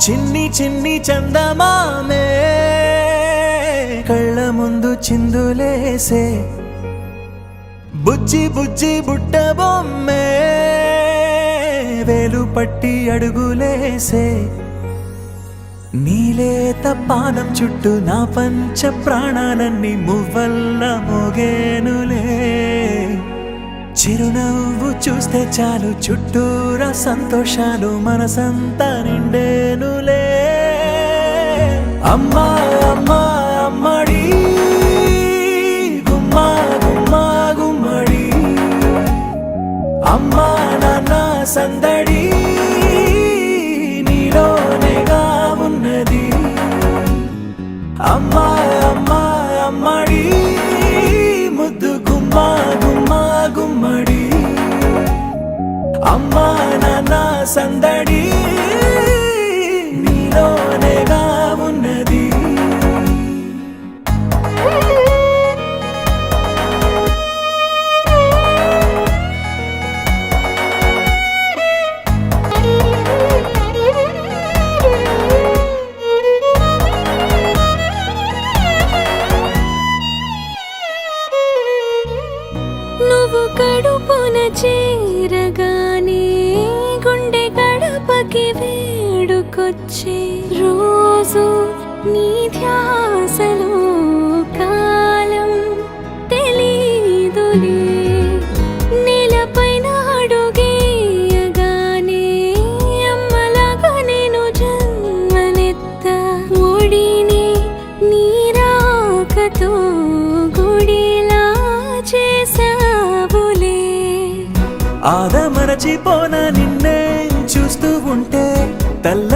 చిన్ని చిన్ని చందమామే కళ్ళ ముందు చిందులేసే బుజ్జి బుజ్జి బుట్ట బొమ్మే వేలు పట్టి అడుగులేసే నీలేత పానం చుట్టూ నా పంచ ప్రాణాలన్నీ మువ్వల్ల మోగేనులే చిరునవ్వు చూస్తే చాలు చుట్టూరా సంతోషాలు మనసంతా నిండేనులే అమ్మా అమ్మా అమ్మడి గుమ్మా గుమ్మా గుమ్మడి అమ్మా నాన్న సందడి నీలోనేగా ఉన్నది అమ్మా అమ్మా అమ్మడి ముద్దు గుమ్మా గుమ్మా గుమ్మడి అమ్మా నాన్న సందడి నీలోనేగా ఉన్నది నువ్వు కడుపున చేరగానే గుండె గడపకి వేడుకొచ్చే రోజు నీ ధ్యాసలో కాలం తెలీదులే నేలపైన అడుగేయగానే అమ్మలాగా నేను జన్మనెత్త ఒడిని నీ రాకతో గుడిలా చేసావులే ఆదమరచిపోన నిన్నే చూస్తూ ఉంటే తల్ల